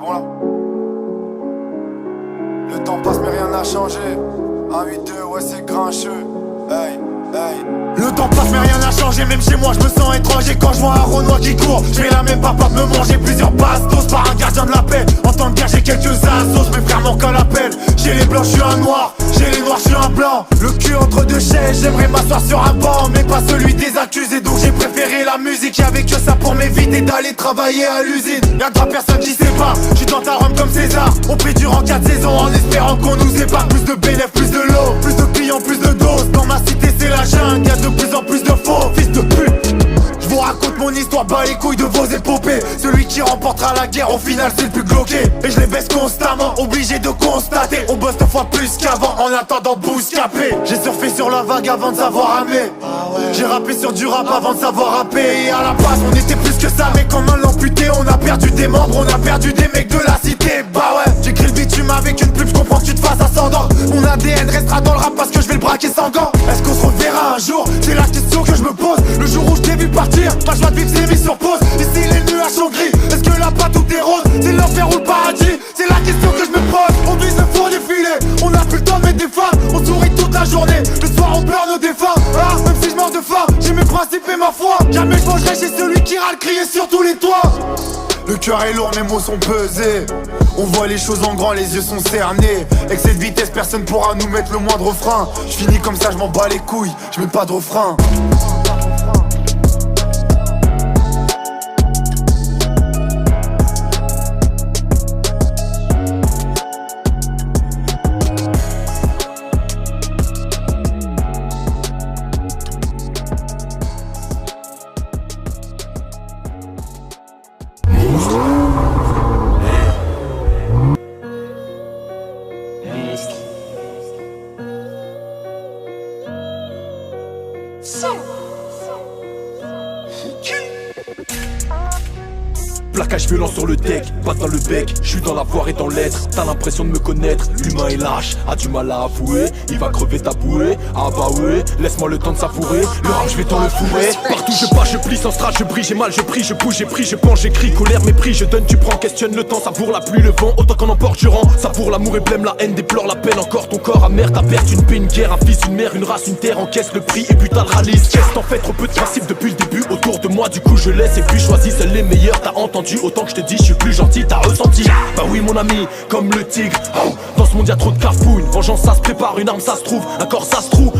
bon là. Le temps passe mais rien n'a changé. 1-8-2, ouais c'est grincheux. Hey, hey. Le temps passe mais rien n'a changé. Même chez moi je me sens étranger. Quand je vois un Renoir qui court, je vais la même pas me manger plusieurs bastos par un gardien de la paix. En temps de guerre j'ai quelques assos. Mes frères manquent à l'appel. J'ai les blancs, je suis un noir. J'ai les noirs, je suis un blanc. Le cul entre deux chaises, j'aimerais m'asseoir sur un banc, mais pas celui des accusés. Donc j'ai préféré la musique. Y'avait que ça pour m'éviter d'aller travailler à l'usine. Y'a 3 personnes qui séparent. J'suis dans ta Rome comme César. On paie durant 4 saisons en espérant qu'on nous sépare. Plus de bénéfices, plus de l'eau, plus de clients, plus de doses. Dans ma cité c'est la jungle, y'a de plus en plus de faux fils de pute. Je vous raconte mon histoire, bas les couilles de vos épopées. Celui qui remportera la guerre au final c'est le plus glauqué. Et je les baisse constamment, obligé de constater. On bosse 2 fois plus qu'avant en attendant bouscapé. J'ai surfé sur la vague avant de savoir ramer. J'ai rappé sur du rap avant de savoir rapper. Et à la base on était plus que ça, mais quand on l'a amputé, on a perdu des membres, on a perdu des mecs de la cité. Bah ouais, j'écris le bitume avec une pub, j'comprends que tu te fasses ascendant. Mon ADN restera dans le rap parce que je vais le braquer sans gants. Est-ce qu'on se reverra un jour? C'est la question que je me pose. Le jour où je t'ai vu partir, pas joie de vivre, c'est mis sur pause. Et si les nuages sont gris, est-ce que là-bas tout est rose? C'est l'enfer ou le paradis? C'est la question que je me pose. On vise le fond du filet, on a plus le temps de mettre des femmes. On sourit toute la journée, le soir on pleure nos défunts. Ah, même si je meurs de faim, j'ai mes principes et ma foi. Jamais je mangerai chez celui qui râle crier sur tous les toits. Le cœur est lourd, mes mots sont pesés. On voit les choses en grand, les yeux sont cernés. Avec cette vitesse, personne pourra nous mettre le moindre frein. Je finis comme ça, je m'en bats les couilles, je mets pas de refrain. Plaquage violent sur le deck, pas dans le bec, je suis dans la voix et dans l'être. T'as l'impression de me connaître, l'humain est lâche, a du mal à avouer. Il va crever ta bouée, ah bah ouais, laisse-moi le temps de savourer. Le rap je vais dans le fourrer. Partout je passe, je plie sans strat, je brille, j'ai mal, je prie, je bouge, j'ai pris, je pense, j'écris, colère, mépris, je donne, tu prends, questionne le temps, savoure la pluie, le vent, autant qu'on emporte, je rends. Savoure l'amour et blême, la haine, déplore la peine, encore ton corps amer, ta perte, une paix, une guerre, un fils, une mère, une race, une terre, encaisse le prix et putain le ralise. Qu'est-ce t'en fais, trop peu de principes depuis le début autour de moi, du coup je laisse et puis choisis seuls les meilleurs, t'as entendu, autant que je te dis, je suis plus gentil, t'as ressenti. Bah oui mon ami, comme le tigre, oh, dans ce monde y'a trop de cafouilles. Une vengeance ça se prépare, une arme ça se trouve, un corps ça se trouve.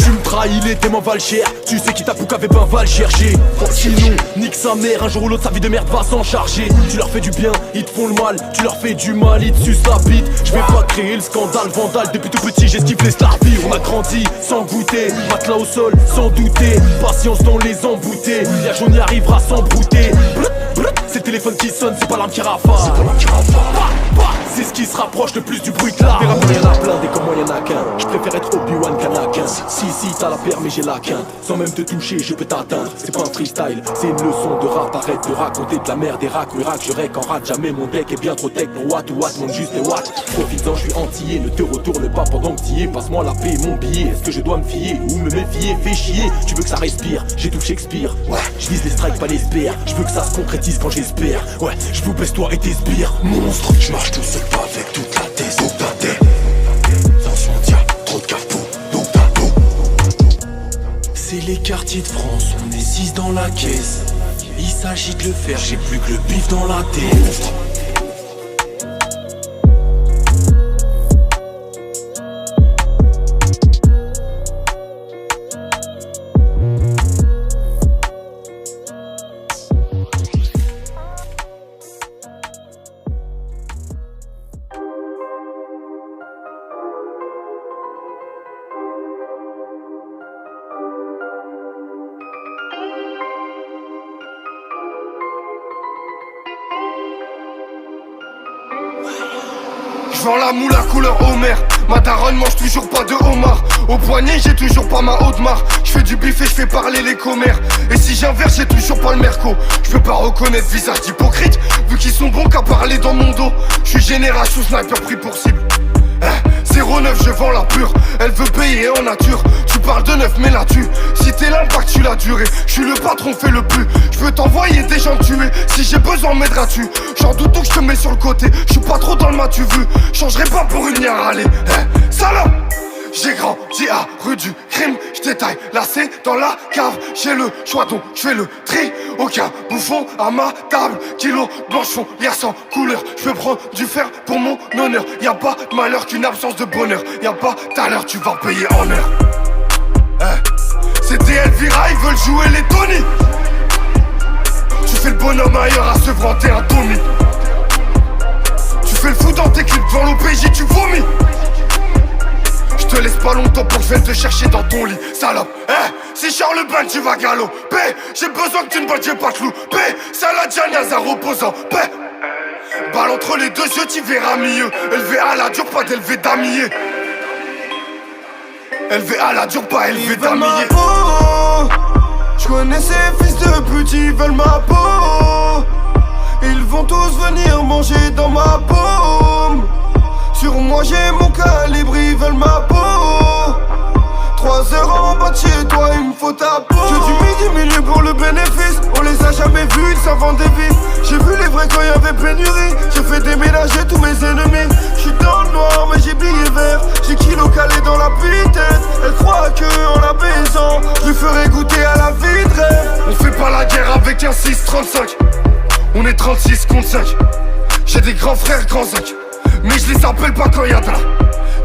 Tu me trahis, les démons valent cher. Tu sais qui t'a poucavé, ben va le chercher. Sinon, nique sa mère, un jour ou l'autre sa vie de merde va s'en charger. Tu leur fais du bien, ils te font le mal. Tu leur fais du mal, ils te sucent la bite. Je vais pas créer le scandale, vandale. Depuis tout petit j'esquive les starfies. On a grandi sans goûter, matelas au sol sans douter. Patience dans les emboutés, la jaune y arrivera sans brouter. C'est le téléphone qui sonne, c'est pas l'arme qui rafale. C'est ce qui se rapproche le plus du bruit de l'arme. Des rappeurs y'en a plein, des comme moi y'en a qu'un. Je préfère être Obi-Wan qu'Anakin. Si t'as la paire mais j'ai la quinte. Sans même te toucher je peux t'atteindre. C'est pas un freestyle, c'est une leçon de rap. Arrête de raconter de la merde, des racks, oui rack. Je rec en rate, jamais mon deck est bien trop tech. Pour watt ou watt, monte juste les watts. Profites-en, je suis antillais, ne te retourne pas pendant que t'y es. Passe-moi la paix et mon billet. Est-ce que je dois me fier ou me méfier? Fais chier, tu veux que ça respire? J'ai tout Shakespeare. Ouais, je vise les strikes, pas les sbires. Je veux que ça se concrétise quand j'espère. Ouais, je vous baisse toi et tes sbires. Monstre, je marche tout seul, pas avec toute la tête. Donc ta tête, attention, tiens, trop de cafou. Donc ta peau. C'est les quartiers de France, on est 6 dans la caisse. Il s'agit de le faire, j'ai plus que le bif dans la tête. J'vends la moule à couleur Homer. Ma daronne mange toujours pas de homard. Au poignet j'ai toujours pas ma haute marque. J'fais du bif et j'fais parler les commères. Et si j'inverse j'ai toujours pas le merco. J'peux pas reconnaître visage d'hypocrite, vu qu'ils sont bons qu'à parler dans mon dos. J'suis génération sniper pris pour cible. C'est 09, je vends la pure. Elle veut payer en nature. Tu parles de neuf, mais là-tu. Si t'es l'impact, tu l'as duré. Je suis le patron, fais le plus. Je peux t'envoyer des gens tuer. Si j'ai besoin, m'aideras-tu. J'en doute donc je te mets sur le côté. Je suis pas trop dans le mas-tu vu. Changerai pas pour une nière allée. Salope! J'ai grandi à rue du crime, j'détaille lacé dans la cave. J'ai le choix donc j'fais le tri. Aucun bouffon à ma table. Kilo blanche fond, hier sans couleur. J'peux prendre du fer pour mon honneur. Y'a pas de malheur qu'une absence de bonheur. Y'a pas tout l'heure, tu vas payer en heure. C'est Elvira, ils veulent jouer les Tony. Tu fais le bonhomme ailleurs à se vanter un Tommy. Tu fais le fou dans tes clips devant l'OPJ, tu vomis. Je te laisse pas longtemps pour que je vienne te chercher dans ton lit, salope. Si Charles Ban tu vas galoper. J'ai besoin que tu ne battes, j'ai pas de louper. Saladjan, Yazar reposant, paix. Balle entre les deux yeux, tu verras mieux. Élevé à la dure, pas d'élevé damier. Élevé à la dure, pas élevé damier. Je connais ces fils de pute, ils veulent ma peau. Ils vont tous venir manger dans ma paume. Sur moi j'ai mon calibre, ils veulent ma peau. 3 heures en bas de chez toi, il me faut ta peau. Que du milieu pour le bénéfice. On les a jamais vus, ils s'en vendent des vies. J'ai vu les vrais quand y'avait pénurie. J'ai fait déménager tous mes ennemis. J'suis dans le noir mais j'ai billet vert. J'ai kilo calé dans la tête. Elle croit que en la baisant je lui ferai goûter à la vie de rêve. On fait pas la guerre avec un 6-35. On est 36 contre 5. J'ai des grands frères, grands zinc. Mais je les appelle pas quand y'a de la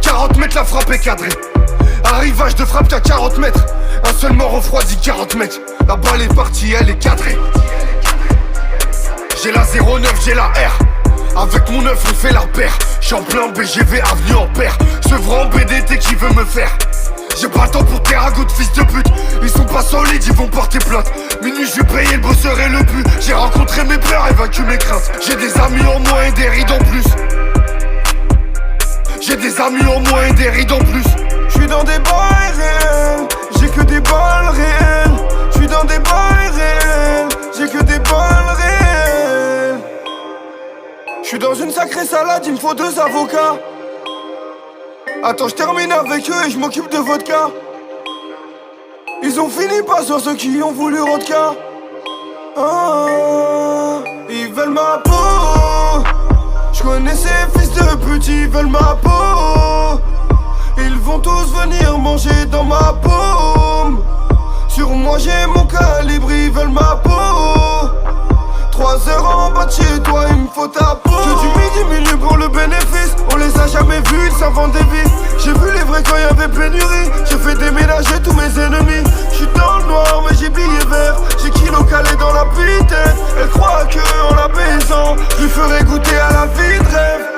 40 mètres, la frappe est cadrée. Arrivage de frappe qu'à 40 mètres. Un seul mort refroidi 40 mètres. La balle est partie, elle est cadrée. J'ai la 09, j'ai la R. Avec mon 9 on fait la paire. J'suis en plein BGV avenue en père. Ce vrai BDT qui veut me faire. J'ai pas le temps pour tes ragots de fils de pute. Ils sont pas solides, ils vont porter plainte. Minuit je vais payer le bosseur et le but. J'ai rencontré mes peurs, évacué mes craintes. J'ai des amis en moins et des rides en plus. J'ai des amis en moins et des rides en plus. J'suis dans des bails réels, j'ai que des balles réelles. J'suis dans des bails réels, j'ai que des balles réelles. J'suis dans une sacrée salade, il me faut 2 avocats. Attends, je termine avec eux et je m'occupe de votre cas. Ils ont fini pas sur ceux qui ont voulu Rodka. Ils veulent ma peau. Je connais ces fils de pute, ils veulent ma peau. Ils vont tous venir manger dans ma paume. Sur moi j'ai mon calibre, ils veulent ma peau. 3 heures en bas de chez toi, il me faut ta peau. Que du milieu pour le bénéfice. On les a jamais vus, ils s'en vendent des vies. J'ai vu les vrais quand y'avait pénurie. J'ai fait déménager tous mes ennemis. J'suis dans le noir mais j'ai billet vert. J'ai kilo calé dans la tête. Elle croit que en la baisant je lui ferai goûter à la vie de rêve.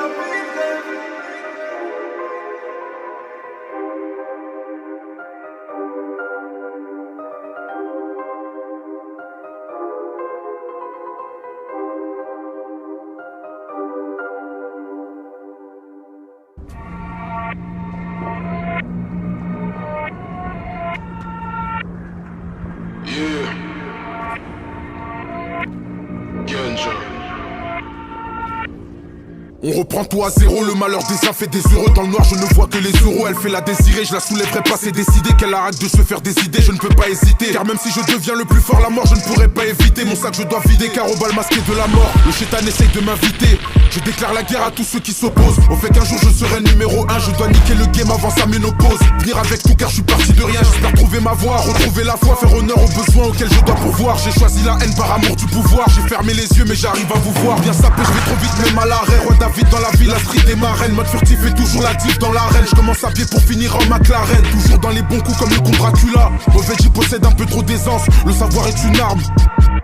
On reprend tout à zéro, le malheur des uns fait des heureux. Dans le noir je ne vois que les euros. Elle fait la désirer, je la soulèverai pas, c'est décidé. Qu'elle arrête de se faire des idées, je ne peux pas hésiter. Car même si je deviens le plus fort, la mort je ne pourrai pas éviter. Mon sac je dois vider car au bal masqué de la mort le chétan essaye de m'inviter. Je déclare la guerre à tous ceux qui s'opposent. Au fait qu'un jour je serai numéro 1. Je dois niquer le game avant sa ménopause. Venir avec tout car je suis parti de rien. J'espère trouver ma voie, retrouver la foi, faire honneur aux besoins auxquels je dois pourvoir. J'ai choisi la haine par amour du pouvoir. J'ai fermé les yeux mais j'arrive à vous voir. Bien sapé, je vais trop vite même à l'arrêt. Roi David dans la ville, la street et ma reine. Mode furtif et toujours la diff dans l'arène. Je commence à pied pour finir en McLaren. Toujours dans les bons coups comme le con Dracula. Mauvais j'y possède un peu trop d'aisance. Le savoir est une arme.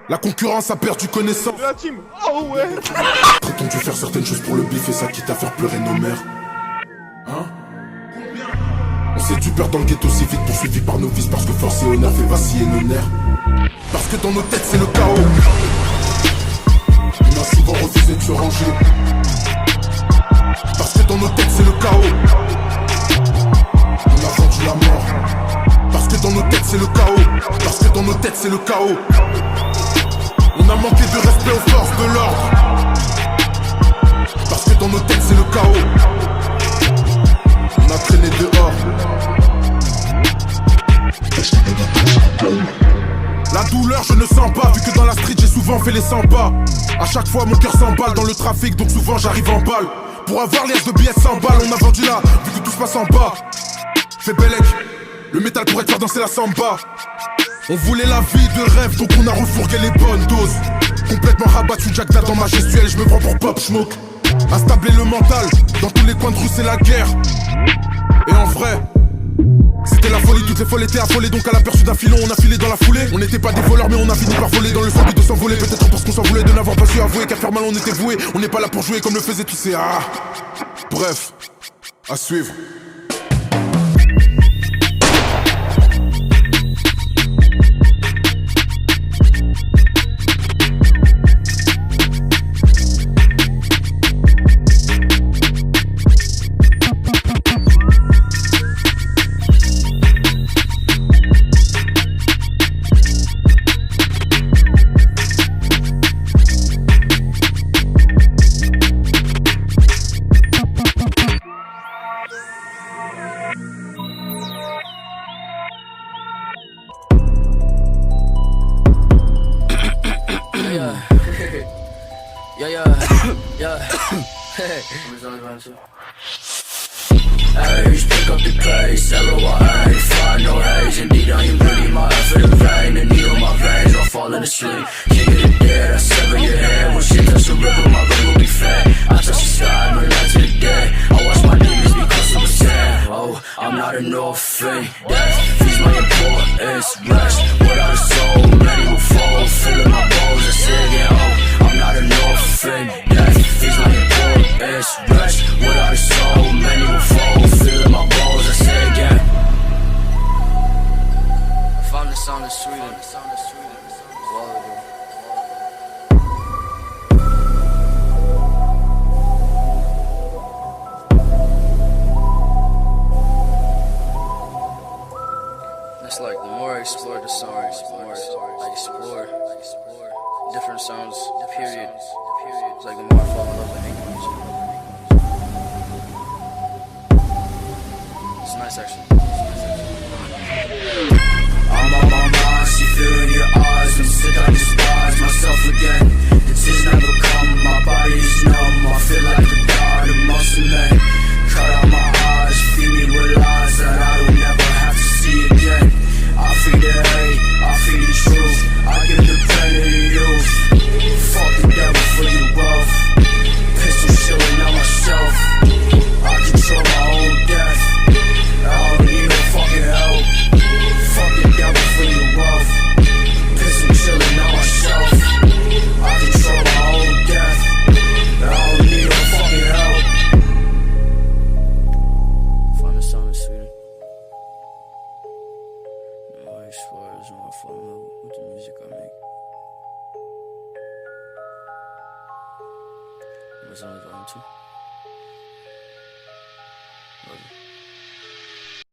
La concurrence a perdu connaissance. La team, oh ouais. Prétends-tu faire certaines choses pour le bif et ça quitte à faire pleurer nos mères? Hein? On s'est du peur dans le ghetto si vite poursuivi par nos vices. Parce que force et honneur fait vaciller nos nerfs. Parce que dans nos têtes c'est le chaos. On a souvent refusé de se ranger. Parce que dans nos têtes c'est le chaos. On a vendu la mort. Parce que dans nos têtes c'est le chaos. Parce que dans nos têtes c'est le chaos. On a manqué de respect aux forces de l'ordre. Parce que dans nos têtes c'est le chaos. On chaque fois mon cœur s'emballe dans le trafic, donc souvent j'arrive en balle. Pour avoir l'air de billets de 100 balles, on a vendu là, vu que tout se passe en bas. Fais Bellec, le métal pourrait te faire danser la samba. On voulait la vie de rêve, donc on a refourgué les bonnes doses. Complètement rabattu Jack Dad dans ma gestuelle, je me prends pour Pop Smoke. Instabler le mental, dans tous les coins de rue c'est la guerre. Et en vrai, c'était la folie, toutes les folles étaient affolées. Donc à l'aperçu d'un filon on a filé dans la foulée. On n'était pas des voleurs mais on a fini par voler. Dans le but de s'envoler, peut-être parce qu'on s'en voulait de n'avoir pas su avouer qu'à faire mal on était voué. On n'est pas là pour jouer comme le faisaient tous ces Bref, à suivre. Hey, pick up the pace, L-O-I-A, fire no haze. Indeed, I am really my effort in vain. The needle my veins, I'm falling asleep. King of the dead, I sever your head. When shit touch the river, my ring will be fed. I touch the sky, no light to the day. I watch my demons become super sad. Oh, I'm not an orphan. Death feeds my importance. Rest without a soul, many will fall. Filling my bones, I say again, oh, I'm not an orphan. Death feeds my importance. Rest without a soul, many will fall. Filling my bones, I say again. I found the sound of Sweden. It's like the more I explore the songs, the more I explore different sounds, period. It's like the more I fall in love with making music. It's nice actually. I'm on my mind, see fear in your eyes. And sit down, despise myself again. The tears never come, my body is numb. I feel like a god amongst the men. Cut out my eyes, feed me with lies that I will never have to see again. I feed the hate, I feed the truth. I give the pain to the youth. Fuck the devil for your wealth. Pistol shilling on myself. I control my own death. I don't need no fucking help. Fuck the devil for your wealth. Pistol chilling on myself. I control my own death. I don't need no fucking help. Find the sound in Sweden. The more I explore, the more I fall in love with the music I make. Amazon Volume 2. Love you.